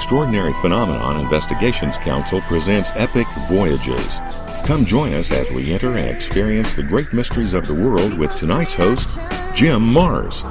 Extraordinary Phenomenon Investigations Council presents Epic Voyages. Come join us as we enter and experience the great mysteries of the world with tonight's host, Jim Mars.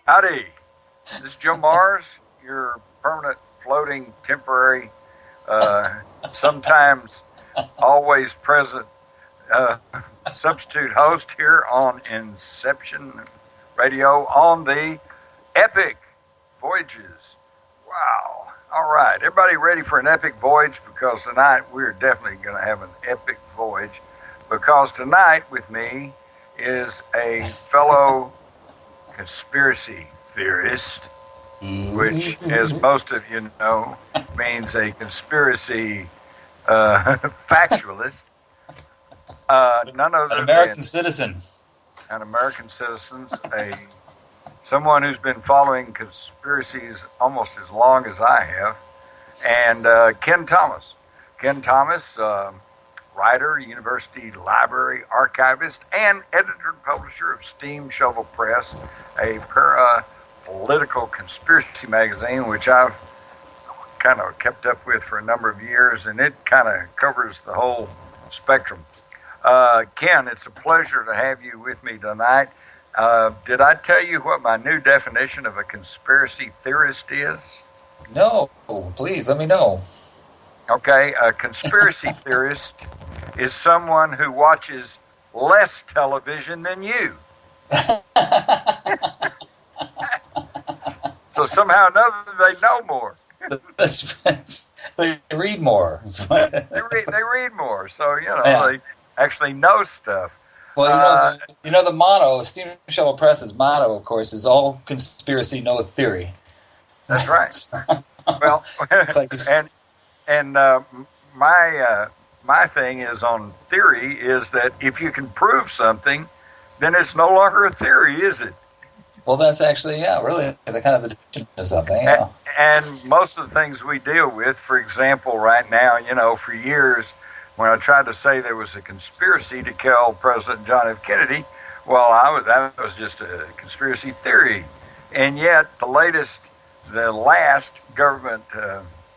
Howdy, this is Jim Mars, your permanent, floating, temporary, sometimes always present substitute host here on Inception Radio on the Epic Voyages. Wow. All right, everybody ready for an epic voyage? Because tonight we're definitely going to have an epic voyage. Because tonight with me is a fellow conspiracy theorist, which, as most of you know, means a conspiracy factualist. None other an American than citizen. An American citizen, someone who's been following conspiracies almost as long as I have, and Kenn Thomas. Kenn Thomas, writer, university library archivist, and editor and publisher of Steam Shovel Press, a political conspiracy magazine, which I've kind of kept up with for a number of years, and it kind of covers the whole spectrum. Kenn, it's a pleasure to have you with me tonight. Did I tell you what my new definition of a conspiracy theorist is? No, please let me know. Okay, a conspiracy theorist is someone who watches less television than you. So somehow or another, they know more. They read more. They read more, so they actually know stuff. Well, the motto, Steam Shovel Press's motto, of course, is all conspiracy, no theory. That's right. Well, it's like my thing is on theory is that if you can prove something, then it's no longer a theory, is it? Well, that's actually, really the kind of addition of something. Yeah. And most of the things we deal with, for example, right now, for years, when I tried to say there was a conspiracy to kill President John F. Kennedy, well, that was just a conspiracy theory. And yet, the last government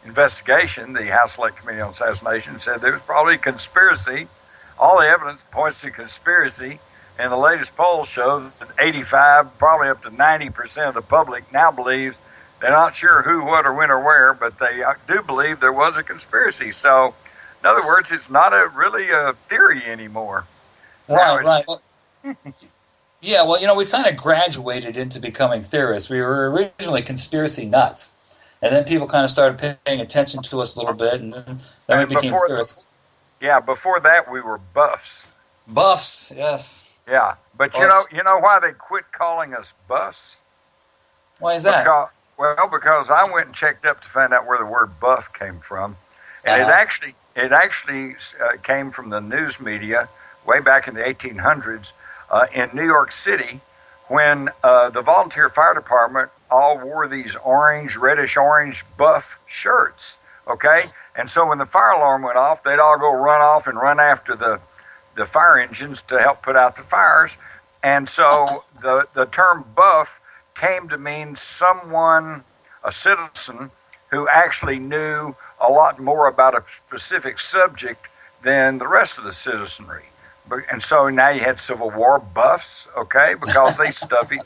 investigation, the House Select Committee on Assassination, said there was probably a conspiracy. All the evidence points to conspiracy, and the latest polls show that 85, probably up to 90% of the public now believes, they're not sure who, what, or when, or where, but they do believe there was a conspiracy. So, in other words, it's not really a theory anymore. Right. Well, yeah, well, we kind of graduated into becoming theorists. We were originally conspiracy nuts. And then people kind of started paying attention to us a little bit, and then we became theorists. Before that, we were buffs. Buffs, yes. Yeah, but buffs. You know why they quit calling us buffs? Why is that? Because I went and checked up to find out where the word buff came from, and it actually came from the news media way back in the 1800s in New York City, when the volunteer fire department all wore these reddish-orange buff shirts, okay? And so when the fire alarm went off, they'd all go run off and run after the fire engines to help put out the fires. And so the term buff came to mean someone, a citizen, who actually knew a lot more about a specific subject than the rest of the citizenry. And so now you had Civil War buffs, okay, because they studied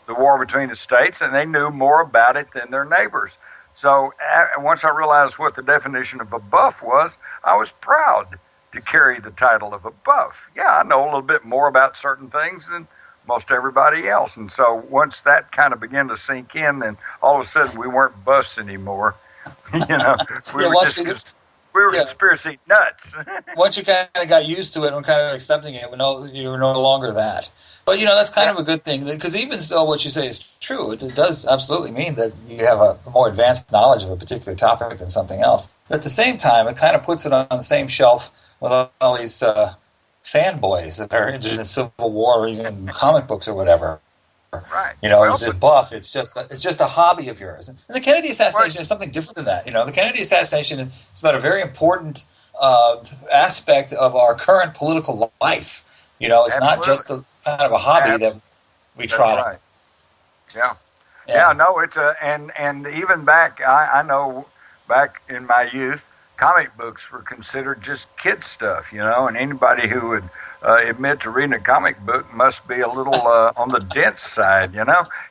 the war between the states, and they knew more about it than their neighbors. So once I realized what the definition of a buff was, I was proud to carry the title of a buff. Yeah, I know a little bit more about certain things than most everybody else. And so once that kind of began to sink in, and all of a sudden we weren't buffs anymore, You know, we Yeah, were once just we, we were yeah, conspiracy nuts. once you kind of got used to it and kind of accepting it, you were no longer that. But that's kind Yeah, of a good thing because even so, what you say is true. It does absolutely mean that you have a more advanced knowledge of a particular topic than something else. But at the same time, it kind of puts it on the same shelf with all these fanboys that are interested in Civil War or even comic books or whatever. right. Well, Is it buff? It's just a hobby of yours. And the Kennedy well, assassination is something different than that. The Kennedy assassination is about a very important aspect of our current political life. It's not absolutely. just a kind of a hobby that we That's trot right. Yeah. on. Yeah, Yeah. no, it's a and even back, I know back in my youth, comic books were considered just kid stuff, and anybody who would admit to reading a comic book must be a little on the dense side.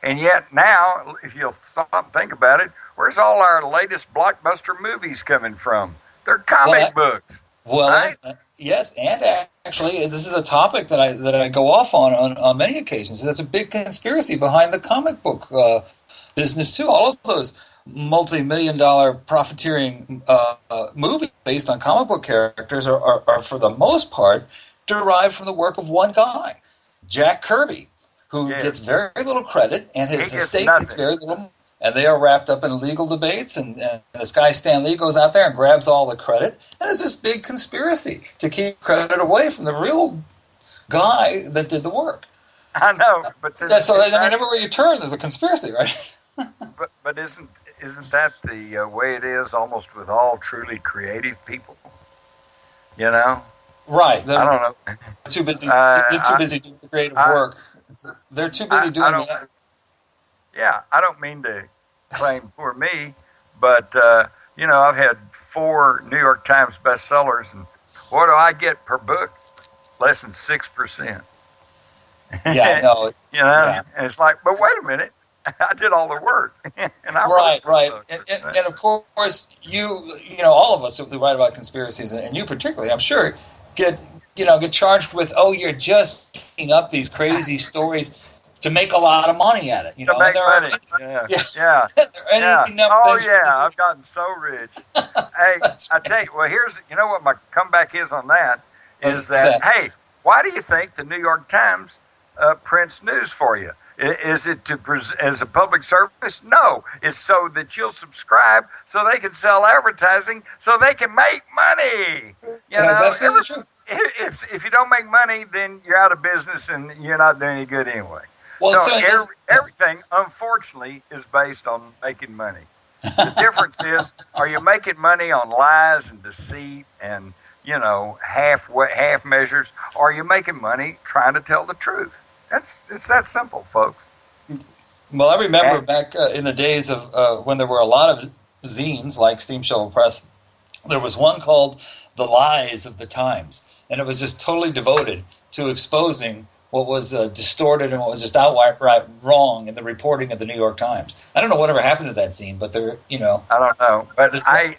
And yet now, if you'll stop and think about it, where's all our latest blockbuster movies coming from? They're Well, comic books, Well, right? yes, and actually, this is a topic that I go off on many occasions. There's a big conspiracy behind the comic book business too. All of those multi-million-dollar profiteering movies based on comic book characters are for the most part derived from the work of one guy, Jack Kirby, who gets Yes. very little credit, and He his gets estate gets nothing. very little. And they are wrapped up in legal debates, and this guy Stan Lee goes out there and grabs all the credit, and it's this big conspiracy to keep credit away from the real guy that did the work. I know, but Yeah, so I is mean, that everywhere you turn, there's a conspiracy, right? but isn't that the way it is almost with all truly creative people? You know, Right. I They're don't know. too busy. They're too I busy doing the creative I work. They're too busy I doing don't. the. Yeah, I don't mean to claim for me, but I've had 4 New York Times bestsellers, and what do I get per book? Less than 6%. Yeah, I know. Yeah. And it's like, but wait a minute, I did all the work, and I wrote Right, the right, book. and of course all of us who write about conspiracies, and you particularly, I'm sure, get get charged with, oh, you're just making up these crazy stories to make a lot of money at it, To and make there are money. Yeah, yeah, yeah, there are yeah. any number of Oh things you yeah, can I've gotten so rich. Hey, That's I right. tell you, well, what my comeback is on that is What's that, that? hey, why do you think the New York Times prints news for you? Is it as a public service? No, it's so that you'll subscribe, so they can sell advertising, so they can make money. That's absolutely true. If you don't make money, then you're out of business and you're not doing any good anyway. Well, it So certainly does. everything, unfortunately, is based on making money. The difference is, are you making money on lies and deceit and half measures? Or are you making money trying to tell the truth? It's that simple, folks. Well, I remember And back in the days of when there were a lot of zines like Steam Shovel Press. There was one called "The Lies of the Times," and it was just totally devoted to exposing what was distorted and what was just outright wrong in the reporting of the New York Times. I don't know whatever happened to that zine, but I don't know, but there's I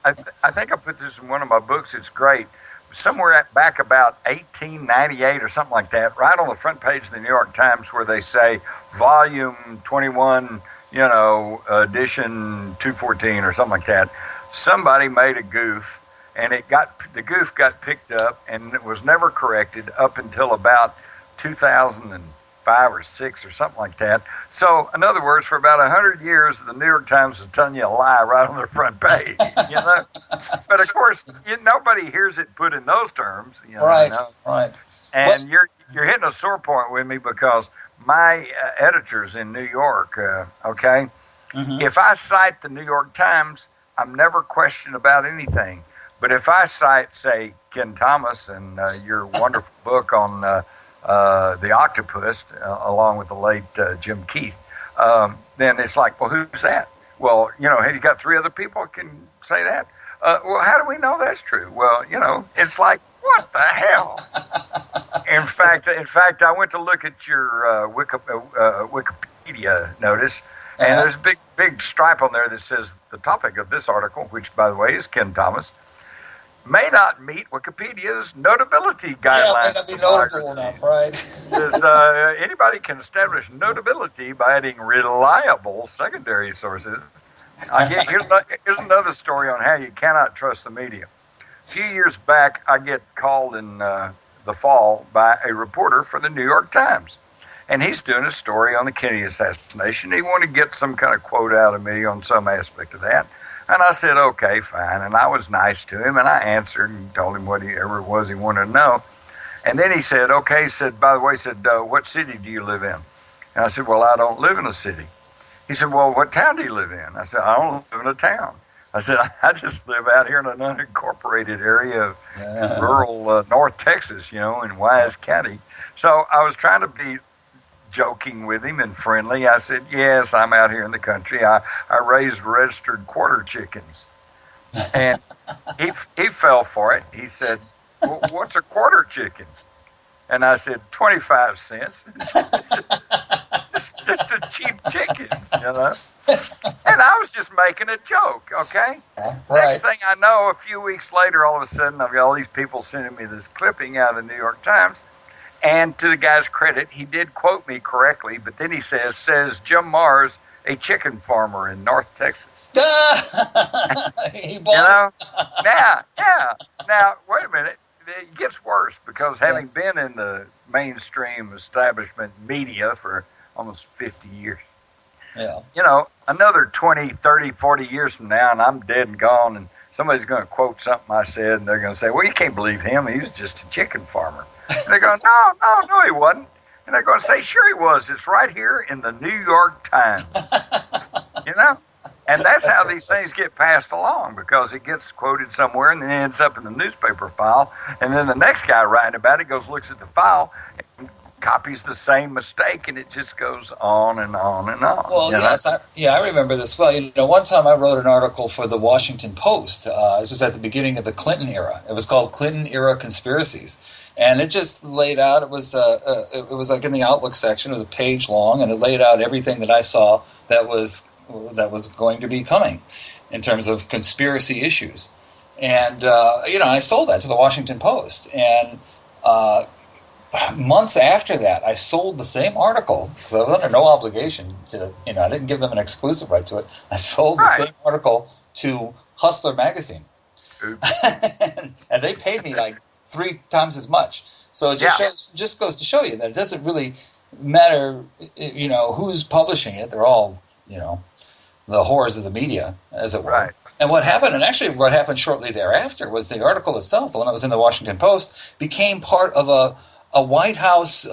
think I put this in one of my books. It's great. Somewhere back about 1898 or something like that, right on the front page of the New York Times, where they say Volume 21, edition 214 or something like that. Somebody made a goof, and the goof got picked up, and it was never corrected up until about 2005 or six or something like that. So, in other words, for about 100 years, the New York Times is telling you a lie right on their front page. You know, but of course, nobody hears it put in those terms. right, right. Well, And you're hitting a sore point with me because my editors in New York, okay, mhm. if I cite the New York Times, I'm never questioned about anything. But if I cite, say, Kenn Thomas and your wonderful book on the octopus, along with the late Jim Keith, then it's like, well, who's that? Well, have you got 3 other people who can say that? Well, how do we know that's true? Well, it's like, what the hell? In fact, I went to look at your Wikipedia notice, and Uh-huh. there's a big stripe on there that says the topic of this article, which by the way is Kenn Thomas, may not meet Wikipedia's notability Yeah, it may guidelines not be for notable enough, biographies. right? It says anybody can establish notability by adding reliable secondary sources Here's another story on how you cannot trust the media. A few years back, I get called in the fall by a reporter for the New York Times. And he's doing a story on the Kennedy assassination. He wanted to get some kind of quote out of me on some aspect of that. And I said, okay, fine. And I was nice to him, and I answered and told him whatever it was he wanted to know. And then he said, okay, he said, by the way, he said, what city do you live in? And I said, well, I don't live in a city. He said, well, what town do you live in? I said, I don't live in a town. I said, I just live out here in an unincorporated area of rural North Texas, in Wise County. So I was trying to be joking with him and friendly. I said, yes, I'm out here in the country. I raise registered quarter chickens. And he fell for it. He said, well, what's a quarter chicken? And I said, 25 cents. just the cheap chickens, And I was just making a joke, okay? Right. Next thing I know, a few weeks later, all of a sudden, I've got all these people sending me this clipping out of the New York Times. And to the guy's credit, he did quote me correctly, but then he says Jim Mars, a chicken farmer in North Texas. He bought Now, wait a minute. It gets worse because having been in the mainstream establishment media for almost 50 years, another 20, 30, 40 years from now, and I'm dead and gone, and somebody's going to quote something I said, and they're going to say, well, you can't believe him. He was just a chicken farmer. And they're going, no, he wasn't. And they're going to say, sure he was. It's right here in the New York Times. And that's how these things get passed along, because it gets quoted somewhere and then it ends up in the newspaper file. And then the next guy writing about it looks at the file and copies the same mistake, and it just goes on and on and on. Well, yes, I remember this well. One time I wrote an article for the Washington Post. This was at the beginning of the Clinton era. It was called Clinton Era Conspiracies. And it just laid out, it was like in the Outlook section, it was a page long, and it laid out everything that I saw that was going to be coming in terms of conspiracy issues. And, I sold that to the Washington Post. And months after that, I sold the same article, because I was under no obligation to, I didn't give them an exclusive right to it. I sold the same article to Hustler magazine. and they paid me like 3 times as much. So it just goes to show you that it doesn't really matter, who's publishing it. They're all, the whores of the media, as it were. Right. And what happened shortly thereafter was the article itself, the one that was in the Washington Post, became part of a White House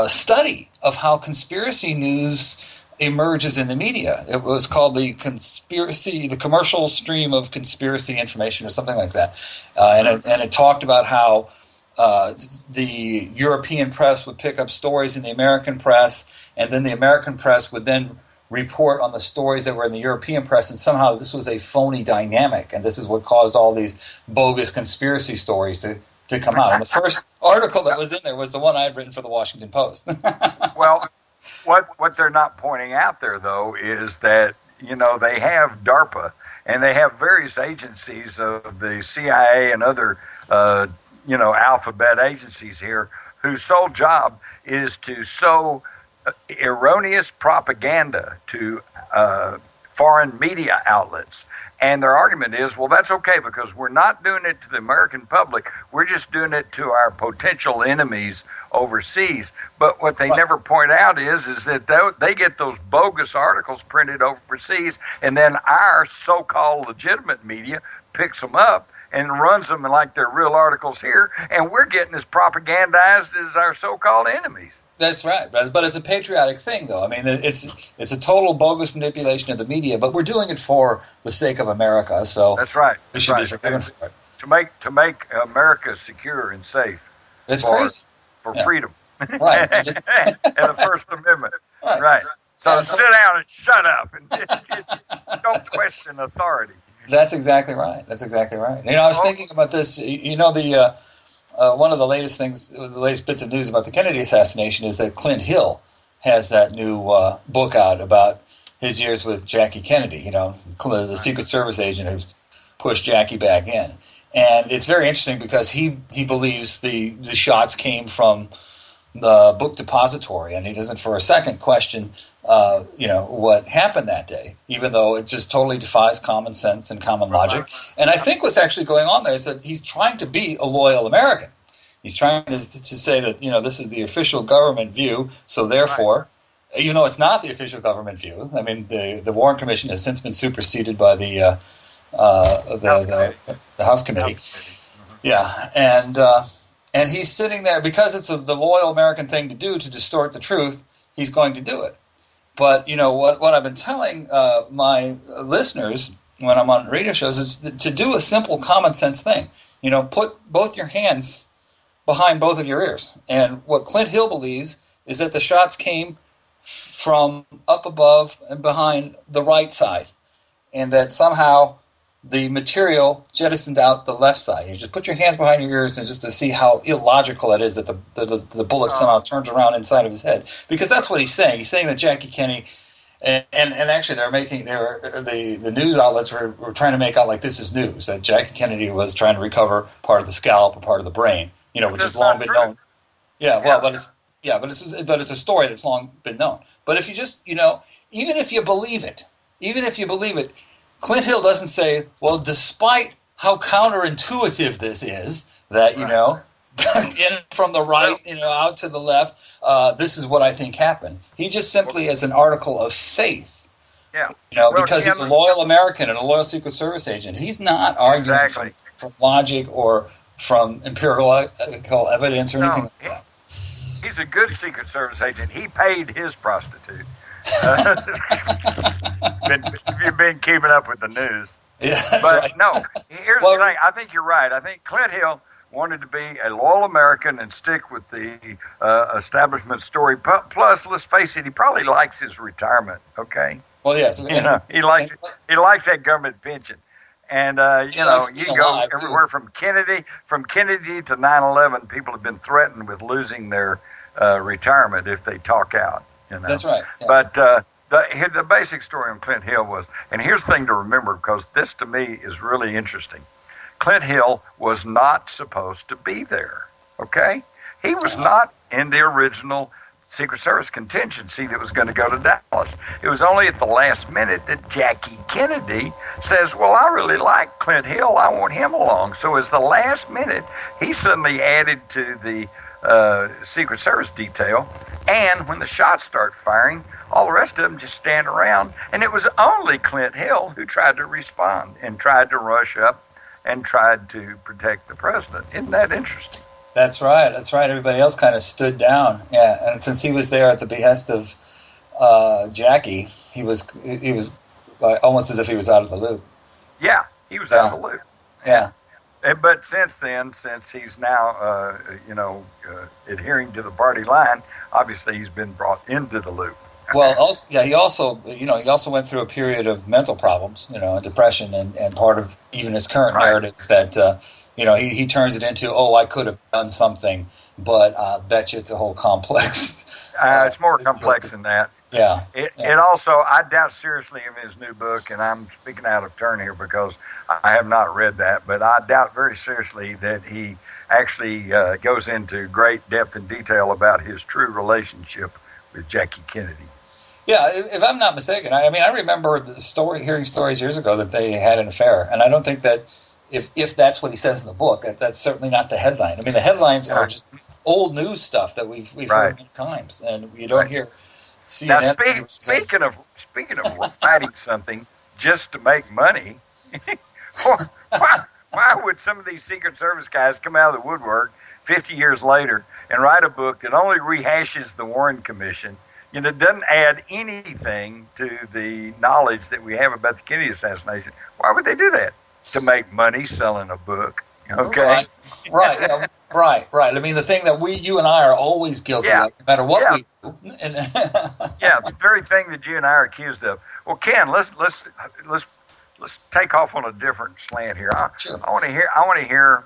study of how conspiracy news emerges in the media. It was called the commercial stream of conspiracy information, or something like that. And it talked about how the European press would pick up stories in the American press, and then the American press would then report on the stories that were in the European press, and somehow this was a phony dynamic, and this is what caused all these bogus conspiracy stories to come out. And the first article that was in there was the one I had written for the Washington Post. Well, what they're not pointing out there, though, is that, they have DARPA, and they have various agencies of the CIA and other, alphabet agencies here, whose sole job is to sow erroneous propaganda to foreign media outlets. And their argument is, well, that's okay, because we're not doing it to the American public. We're just doing it to our potential enemies overseas. But what they never point out is that they get those bogus articles printed overseas, and then our so-called legitimate media picks them up and runs them like they're real articles here, and we're getting as propagandized as our so-called enemies. That's right, but it's a patriotic thing, though. I mean, it's a total bogus manipulation of the media, but we're doing it for the sake of America. So that's right. We should be forgiven for it. To make America secure and safe. It's crazy. For freedom. Right. And the First Amendment. Right. So sit down and shut up and don't question authority. That's exactly right. I was thinking about this. One of the latest bits of news about the Kennedy assassination is that Clint Hill has that new book out about his years with Jackie Kennedy, the Secret Service agent who pushed Jackie back in. And it's very interesting because he believes the shots came from the book depository, and he doesn't for a second question, what happened that day, even though it just totally defies common sense and common logic. And I think what's actually going on there is that he's trying to be a loyal American. He's trying to say that, this is the official government view, so therefore, even though it's not the official government view, I mean, the Warren Commission has since been superseded by the House Committee. Mm-hmm. Yeah, and he's sitting there because it's the loyal American thing to do to distort the truth. He's going to do it. But what I've been telling my listeners when I'm on radio shows is to do a simple common sense thing. Put both your hands behind both of your ears. And what Clint Hill believes is that the shots came from up above and behind the right side, and that somehow the material jettisoned out the left side. You just put your hands behind your ears and just to see how illogical it is that the bullet somehow turns around inside of his head. Because that's what he's saying. He's saying that Jackie Kennedy, and actually the news outlets were trying to make out like this is news, that Jackie Kennedy was trying to recover part of the scalp or part of the brain, which has long been known. But it's a story that's long been known. But if you just, even if you believe it, Clint Hill doesn't say, well, despite how counterintuitive this is, that, in from the right, out to the left, this is what I think happened. He just simply as an article of faith. Yeah. Because he's a loyal American and a loyal Secret Service agent. He's not arguing from logic or from empirical evidence or anything like that. He's a good Secret Service agent. He paid his prostitute. You've been keeping up with the news. Yeah, that's right. No, here's the thing. I think you're right. I think Clint Hill wanted to be a loyal American and stick with the establishment story. Plus, let's face it, he probably likes his retirement. Okay. Well, yes. He likes that government pension. And you can go everywhere from Kennedy to 9/11. People have been threatened with losing their retirement if they talk out. That's right. Yeah. But the basic story on Clint Hill was, and here's the thing to remember, because this to me is really interesting. Clint Hill was not supposed to be there. Okay, he was not in the original Secret Service contingency that was going to go to Dallas. It was only at the last minute that Jackie Kennedy says, well, I really like Clint Hill. I want him along. So as the last minute, he suddenly added to the Secret Service detail. And when the shots start firing, all the rest of them just stand around. And it was only Clint Hill who tried to respond and tried to rush up and tried to protect the president. Isn't that interesting? That's right. Everybody else kind of stood down. Yeah, and since he was there at the behest of Jackie, he was almost as if he was out of the loop. Yeah, he was out of the loop. Yeah. But since he's now, adhering to the party line, obviously he's been brought into the loop. Well, he also went through a period of mental problems, depression, and part of even his current narrative is that. He turns it into, I could have done something, but I bet you it's a whole complex. It's more complex than that. Yeah. It also, I doubt seriously in his new book, and I'm speaking out of turn here because I have not read that, but I doubt very seriously that he actually goes into great depth and detail about his true relationship with Jackie Kennedy. Yeah, if I'm not mistaken, I remember hearing stories years ago that they had an affair, and I don't think that if that's what he says in the book, that's certainly not the headline. I mean, the headlines are just old news stuff that we've heard many times, and you don't hear CNN. Now, speaking of writing something just to make money, why would some of these Secret Service guys come out of the woodwork 50 years later and write a book that only rehashes the Warren Commission? Doesn't add anything to the knowledge that we have about the Kennedy assassination. Why would they do that? To make money selling a book, okay? Right. I mean, the thing that you and I are always guilty of, no matter what we do. The very thing that you and I are accused of. Well, Ken, let's take off on a different slant here. Sure. I want to hear.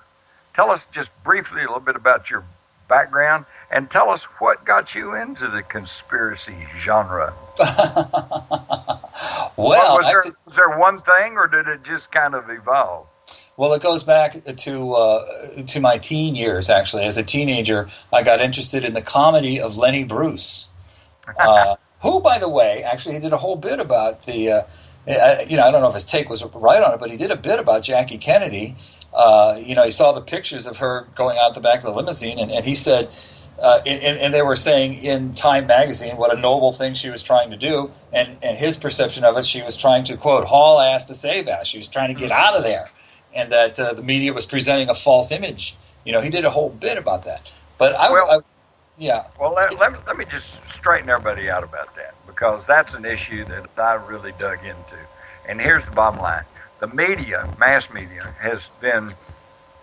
Tell us just briefly a little bit about your background, and tell us what got you into the conspiracy genre. Well, was there one thing, or did it just kind of evolve? Well, it goes back to my teen years. Actually, as a teenager, I got interested in the comedy of Lenny Bruce, who, by the way, actually he did a whole bit about I don't know if his take was right on it, but he did a bit about Jackie Kennedy. He saw the pictures of her going out the back of the limousine, and he said, and they were saying in Time magazine what a noble thing she was trying to do, and his perception of it, she was trying to, quote, haul ass to save ass. She was trying to get out of there, and that the media was presenting a false image. He did a whole bit about that. But yeah. Well, let me just straighten everybody out about that, because that's an issue that I really dug into. And here's the bottom line. The media, mass media, has been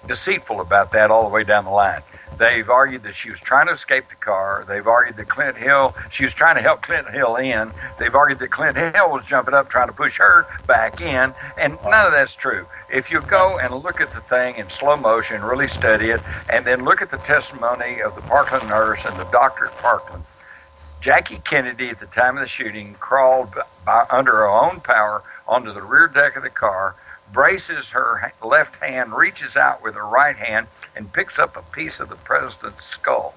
deceitful about that all the way down the line. They've argued that she was trying to escape the car. They've argued that she was trying to help Clint Hill in. They've argued that Clint Hill was jumping up trying to push her back in. And none of that's true. If you go and look at the thing in slow motion, really study it, and then look at the testimony of the Parkland nurse and the doctor at Parkland, Jackie Kennedy, at the time of the shooting, crawled under her own power onto the rear deck of the car, braces her left hand, reaches out with her right hand, and picks up a piece of the president's skull.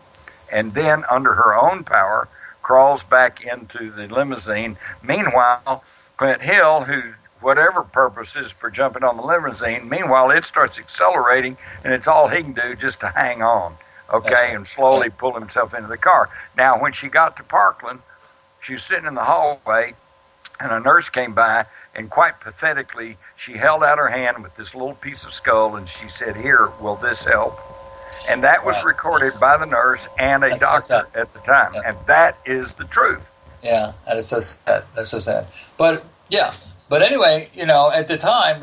And then, under her own power, crawls back into the limousine. Meanwhile, Clint Hill, who, whatever purposes for jumping on the limousine, meanwhile, it starts accelerating, and it's all he can do just to hang on, okay, right, and slowly pull himself into the car. Now, when she got to Parkland, she was sitting in the hallway, and a nurse came by, and quite pathetically, she held out her hand with this little piece of skull, and she said, "Here, will this help?" And that was recorded by the nurse and a doctor at the time. Yeah. And that is the truth. Yeah, that is so sad. That's so sad. But, yeah. But anyway, at the time,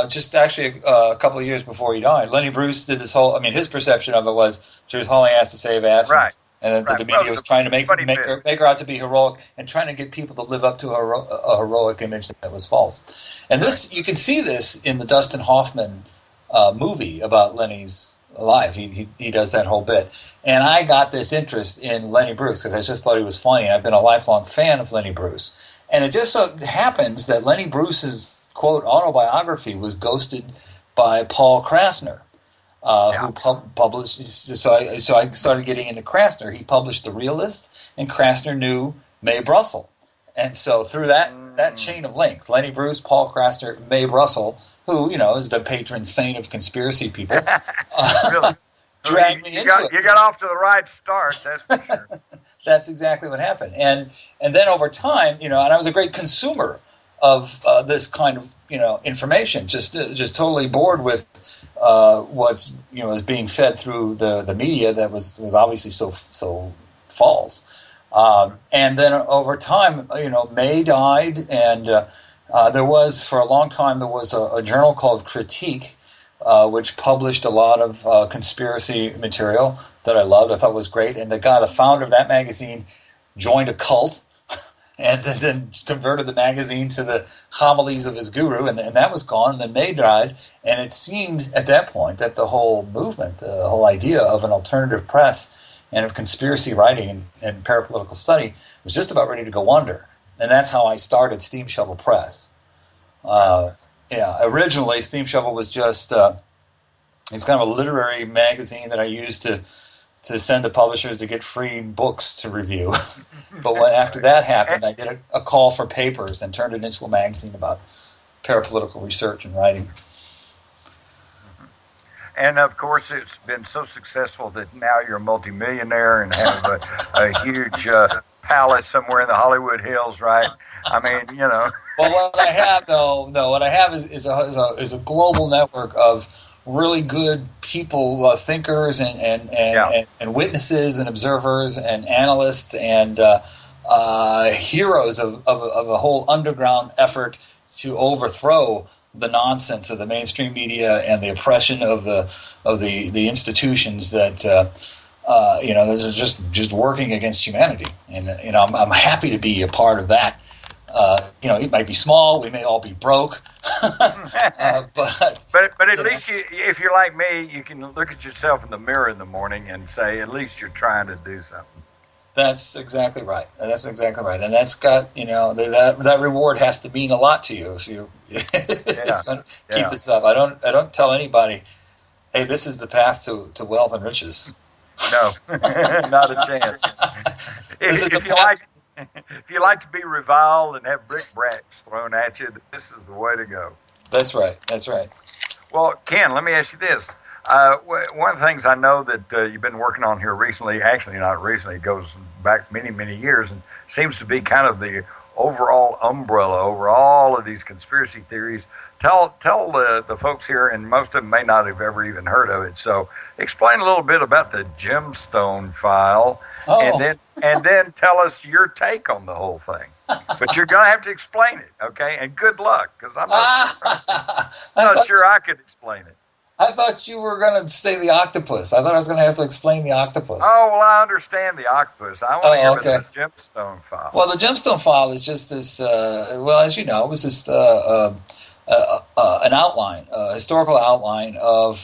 just actually a couple of years before he died, Lenny Bruce did this whole, his perception of it was she was hauling ass to save ass. Right. And that the media was trying to make her out to be heroic and trying to get people to live up to a heroic image that was false. And this, you can see this in the Dustin Hoffman movie about Lenny's life. He does that whole bit. And I got this interest in Lenny Bruce because I just thought he was funny. And I've been a lifelong fan of Lenny Bruce. And it just so happens that Lenny Bruce's, quote, autobiography was ghosted by Paul Krasner. Who published? So I started getting into Krasner. He published The Realist, and Krasner knew Mae Brussell, and so through that chain of links, Lenny Bruce, Paul Krasner, Mae Brussell, who is the patron saint of conspiracy people, really? dragged me into it. You got off to the right start, that's for sure. That's exactly what happened, and then over time, and I was a great consumer of this kind of information, just totally bored with what's is being fed through the media that was obviously so false. And then over time, May died, and there was for a long time a journal called Critique, which published a lot of conspiracy material that I loved. I thought was great, and the founder of that magazine, joined a cult. And then converted the magazine to the homilies of his guru, and that was gone. And then May died, and it seemed at that point that the whole movement, the whole idea of an alternative press and of conspiracy writing and parapolitical study was just about ready to go under. And that's how I started Steam Shovel Press. Originally, Steam Shovel was just it's kind of a literary magazine that I used to send to publishers to get free books to review. But after that happened, I did a call for papers and turned it into a magazine about parapolitical research and writing. And, of course, it's been so successful that now you're a multimillionaire and have a huge palace somewhere in the Hollywood Hills, right? Well, what I have, is a global network of really good people, thinkers and witnesses and observers and analysts and heroes of a whole underground effort to overthrow the nonsense of the mainstream media and the oppression of the institutions that that are just working against humanity. And I'm happy to be a part of that. It might be small. We may all be broke, but at least if you're like me, you can look at yourself in the mirror in the morning and say, at least you're trying to do something. That's exactly right. That's exactly right, and that's got that reward has to mean a lot to you if you if Yeah, you're going to keep yeah. this up. I don't tell anybody, hey, this is the path to wealth and riches. No, not a chance. This is the If you path. like, if you like to be reviled and have brickbats thrown at you, this is the way to go. That's right. That's right. Well, Ken, let me ask you this. One of the things I know that you've been working on here recently, actually not recently, it goes back many, many years and seems to be kind of the overall umbrella over all of these conspiracy theories. Tell the folks here, and most of them may not have ever even heard of it. So explain a little bit about the Gemstone File, Oh, and then tell us your take on the whole thing. But you're going to have to explain it, okay? And good luck, because I I'm not thought sure I could explain it. I thought you were going to say the octopus. I thought I was going to have to explain the octopus. Oh, well, I understand the octopus. I want to hear about the Gemstone File. Well, the Gemstone File is just this. As you know, it was just an outline, a historical outline of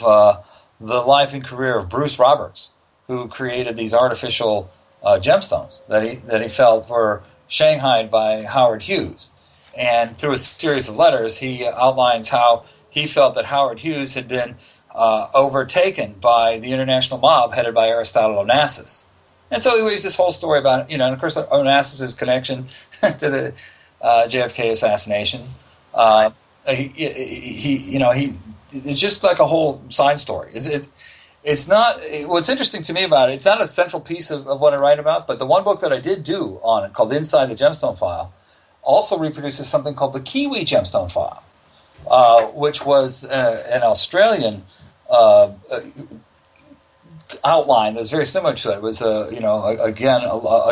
the life and career of Bruce Roberts, who created these artificial gemstones that he felt were shanghaied by Howard Hughes. And through a series of letters, he outlines how he felt that Howard Hughes had been overtaken by the international mob headed by Aristotle Onassis. And so he weaves this whole story about, and of course Onassis' connection to the JFK assassination. It's just like a whole side story. It's not, what's interesting to me about it, it's not a central piece of what I write about, but the one book that I did do on it, called Inside the Gemstone File, also reproduces something called the Kiwi Gemstone File, which was an Australian outline that was very similar to it. It was a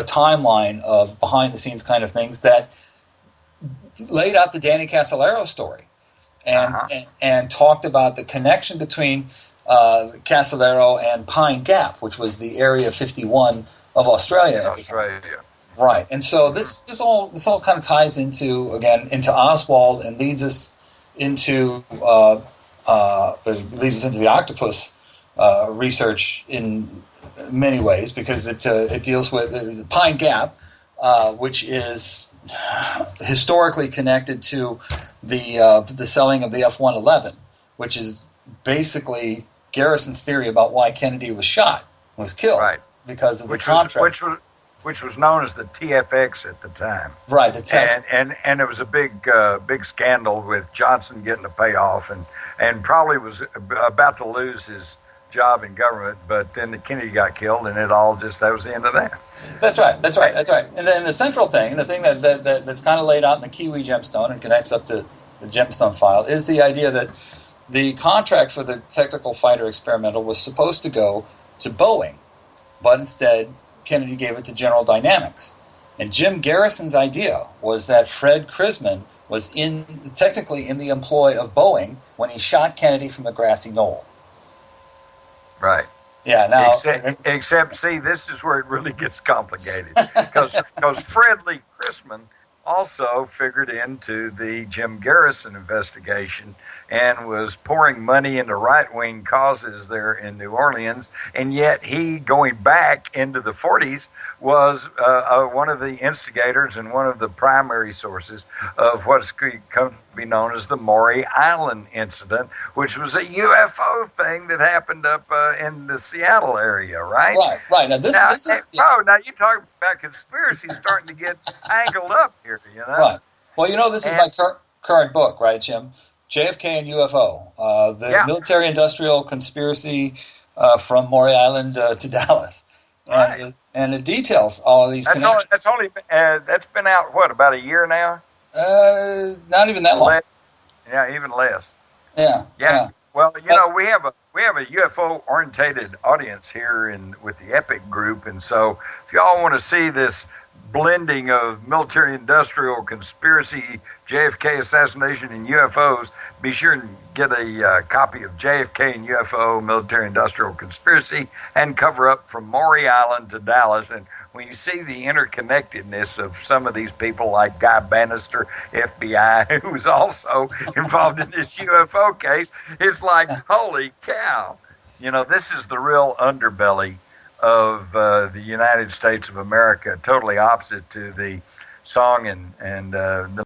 timeline of behind-the-scenes kind of things that laid out the Danny Casolaro story and talked about the connection between Casolaro and Pine Gap, which was the Area 51 of Australia. Right, and so this all kind of ties into Oswald and leads us into the octopus research in many ways, because it deals with Pine Gap, which is historically connected to the selling of the F-111, which is basically Garrison's theory about why Kennedy was killed, right? Because of the contract. Which was known as the TFX at the time. Right, and it was a big scandal with Johnson getting a payoff and probably was about to lose his job in government, but then Kennedy got killed, and that was the end of that. That's right. And then the central thing, the thing that's kind of laid out in the Kiwi Gemstone and connects up to the Gemstone File, is the idea that the contract for the Technical Fighter Experimental was supposed to go to Boeing, but instead Kennedy gave it to General Dynamics. And Jim Garrison's idea was that Fred Krisman was technically in the employ of Boeing when he shot Kennedy from the grassy knoll. Right. Yeah. Now, except, see, this is where it really gets complicated, because Fred Lee Krisman also figured into the Jim Garrison investigation and was pouring money into right-wing causes there in New Orleans, and yet he, going back into the 40s, was one of the instigators and one of the primary sources of what's come to be known as the Maury Island incident, which was a UFO thing that happened up in the Seattle area, right? Right. Now, now you talk about conspiracy starting to get tangled up here, Right. Well, this is my current book, right, Jim? JFK and UFO, military-industrial conspiracy from Maury Island to Dallas. Right. And it details all of these connections. That's been out, about a year now? Not even that long. Yeah, even less. Yeah. Well, we have a UFO orientated audience here with the Epic group, and so if y'all want to see this blending of military industrial conspiracy, JFK assassination, and UFOs, be sure and get a copy of JFK and UFO military industrial conspiracy and cover up from Maury Island to Dallas. And when you see the interconnectedness of some of these people, like Guy Bannister, FBI, who was also involved in this UFO case, it's like, holy cow. This is the real underbelly of the United States of America, totally opposite to the song and the